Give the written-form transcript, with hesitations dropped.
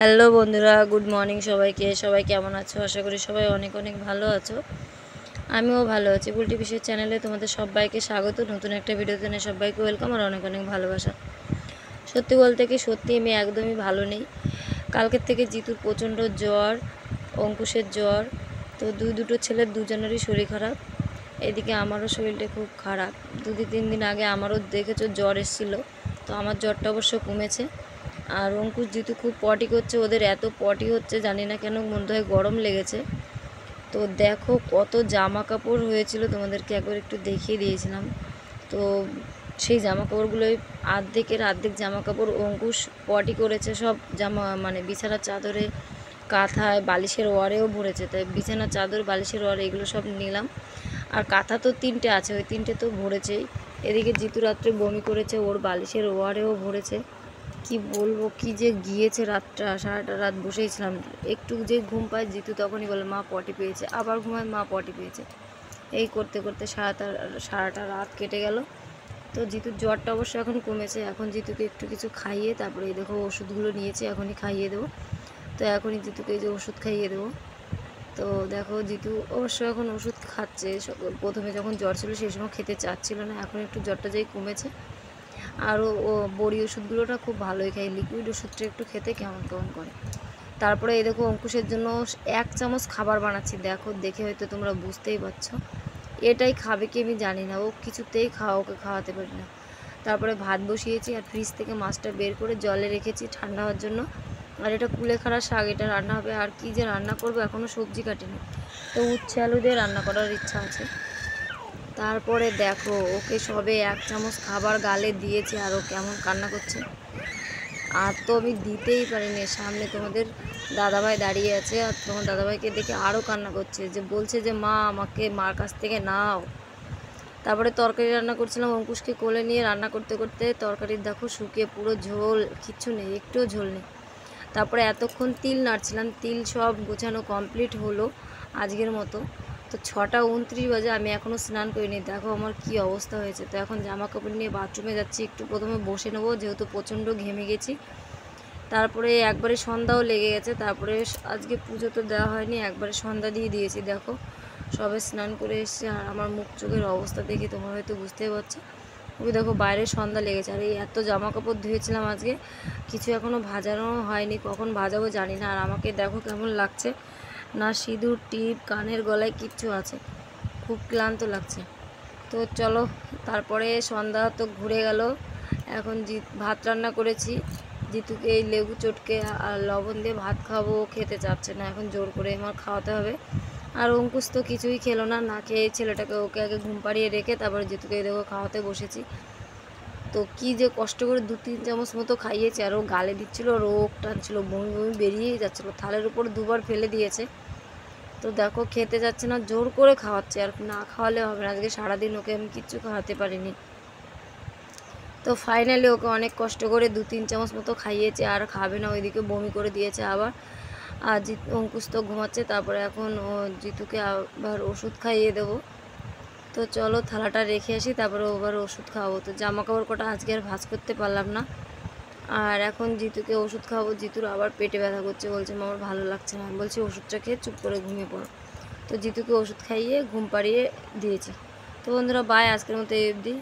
Hello বন্ধুরা, good morning সবাইকে। সবাই কেমন আছো? আশা করি সবাই অনেক অনেক ভালো আছো। আমিও ভালো আছি। বুলটি পিসের চ্যানেলে তোমাদের সবাইকে স্বাগত। নতুন একটা ভিডিওতে নিয়ে সবাইকে ওয়েলকাম আর অনেক অনেক ভালোবাসা। সত্যি বলতে কি, সত্যি আমি একদমই ভালো নেই। কালকের থেকে জিতুর প্রচণ্ড জ্বর, অঙ্কুশের জ্বর। তো দুটো ছেলের দুজনেরই শরীর খারাপ। এদিকে আমারও শরীরটা খুব খারাপ। 2-3 দিন আগে আমারও দেখেছো জ্বর এসেছিলো। তো আমার জ্বরটা অবশ্য কমেছে। আর অঙ্কুশ জিতু খুব পটি করছে, ওদের এত পটি হচ্ছে জানি না কেন, মনে হয় গরম লেগেছে। তো দেখো কত জামা কাপড় হয়েছিল, তোমাদেরকে একবার একটু দেখিয়ে দিয়েছিলাম। তো সেই জামা কাপড়গুলোই অর্ধেক জামা কাপড় অঙ্কুশ পটি করেছে, সব জামা মানে বিছানার চাদরে, কাঁথায়, বালিশের ওয়ারেও ভরেছে। তাই বিছানার চাদর, বালিশের ওয়ার এগুলো সব নিলাম। আর কাঁথা তো 3টে আছে, ওই 3টে তো ভরেছেই। এদিকে জিতু রাত্রে বমি করেছে, ওর বালিশের ওয়ারেও ভরেছে। কি বলবো, কি যে গিয়েছে রাতটা, সারাটা রাত বসেইছিলাম। একটু যে ঘুম পায় জিতু তখনই বলে মা পটি পেয়েছে, আবার ঘুমায় মা পটি পেয়েছে। এই করতে করতে সারাটা রাত কেটে গেল। তো জিতুর জ্বরটা অবশ্য এখন কমেছে। এখন জিতুকে একটু কিছু খাইয়ে তারপরে এই দেখো ওষুধগুলো নিয়েছে, এখনই খাইয়ে দেবো। তো এখনই জিতুকে এই যে ওষুধ খাইয়ে দেবো। তো দেখো জিতু অবশ্য এখন ওষুধ খাচ্ছে। প্রথমে যখন জ্বর ছিল সেই সময় খেতে চাচ্ছিল না, এখন একটু জ্বরটা যেই কমেছে। আরও ও বড়ি ওষুধগুলোটা খুব ভালোই খায়, লিকুইড ওষুধটা একটু খেতে কেমন কেমন করে। তারপরে এই দেখো অঙ্কুশের জন্য 1 চামচ খাবার বানাচ্ছি। দেখো দেখে হয়তো তোমরা বুঝতেই পারছো এটাই খাবে কি আমি জানি না, ও কিছুতেই ওকে খাওয়াতে পারি না। তারপরে ভাত বসিয়েছি আর ফ্রিজ থেকে মাছটা বের করে জলে রেখেছি ঠান্ডা হওয়ার জন্য। আর এটা কুলেখাড়া শাক, এটা রান্না হবে। আর কি যে রান্না করবো, এখনও সবজি কাটিনি। তো উচ্ছে আলু দিয়ে রান্না করার ইচ্ছা আছে। তারপরে দেখো ওকে সবে 1 চামচ খাবার গালে দিয়েছে আর ও কেমন কান্না করছে। আর তো আমি দিতেই পারিনি, সামনে তোমাদের দাদাভাই দাঁড়িয়ে আছে আর তোমার দাদাভাইকে দেখে আরও কান্না করছে, যে বলছে যে মা আমাকে মার কাছ থেকে নাও। তারপরে তরকারি রান্না করছিলাম, অঙ্কুশকে কোলে নিয়ে রান্না করতে করতে তরকারির দেখো শুকিয়ে পুরো ঝোল, কিচ্ছু নেই, একটুও ঝোল নেই। তারপরে এতক্ষণ তিল নাড়ছিলাম, তিল সব গোছানো কমপ্লিট হলো আজকের মতো। তো 6টা 29 বাজে, আমি এখনও স্নান করিনি। দেখো আমার কি অবস্থা হয়েছে। তো এখন জামা কাপড় নিয়ে বাথরুমে যাচ্ছি, একটু প্রথমে বসে নেবো যেহেতু প্রচণ্ড ঘেমে গেছি। তারপরে একবারে সন্ধ্যাও লেগে গেছে। তারপরে আজকে পুজো তো দেওয়া হয়নি, একবারে সন্ধ্যা দিয়ে দিয়েছি। দেখো সবে স্নান করে এসছে আর আমার মুখ চোখের অবস্থা দেখে তোমরা হয়তো বুঝতেই পারছো। ওই দেখো বাইরে সন্ধ্যা লেগেছে। আর এই এত জামা কাপড় ধুয়েছিলাম আজকে, কিছু এখনও ভাজানো হয়নি, কখন ভাজাবো জানি না। আর আমাকে দেখো কেমন লাগছে, না সিঁদুর টিপ, কানের গলায় কিচ্ছু আছে, খুব ক্লান্ত লাগছে। তো চলো, তারপরে সন্ধ্যা তো ঘুরে গেল। এখন ভাত রান্না করেছি, জিতুকে এই লেবু চটকে আর লবণ দিয়ে ভাত খাবো, খেতে চাচ্ছে না, এখন জোর করে আমার খাওয়াতে হবে। আর অঙ্কুশ তো কিছুই খেলো না, না খেয়ে ছেলেটাকে ওকে আগে ঘুম পাড়িয়ে রেখে তারপরে জিতুকে দেখো খাওয়াতে বসেছি। তো কি যে কষ্ট করে 2-3 চামচ মতো খাইয়েছে, আর ও গালে দিচ্ছিলো, রোগ টানছিল, বমি বমি বেরিয়েই যাচ্ছিলো, থালের উপর 2বার ফেলে দিয়েছে। তো দেখো খেতে যাচ্ছে না, জোর করে খাওয়াচ্ছে, আর না খাওয়ালে হবে না। আজকে সারাদিন ওকে আমি কিচ্ছু খাওয়াতে পারিনি। তো ফাইনালি ওকে অনেক কষ্ট করে 2-3 চামচ মতো খাইয়েছে, আর খাবে না, ওইদিকে বমি করে দিয়েছে আবার। আর অঙ্কুশ তো ঘুমাচ্ছে। তারপরে এখন ও জিতুকে আবার ওষুধ খাইয়ে দেবো। তো চলো থালাটা রেখে আসি, তারপরে ওবার ওষুধ খাওয়াবো। তো জামা কাপড় কটা আজকে আর ভাঁজ করতে পারলাম না। আর এখন জিতুকে ওষুধ খাওয়াবো। জিতুর আবার পেটে ব্যথা করছে, বলছে আমার ভালো লাগছে না। আমি বলছি ওষুধটা খেয়ে চুপ করে ঘুমিয়ে পড়ো। তো জিতুকে ওষুধ খাইয়ে ঘুম পাড়িয়ে দিয়েছি। তো বন্ধুরা বাই, আজকের মতো এই অবধি।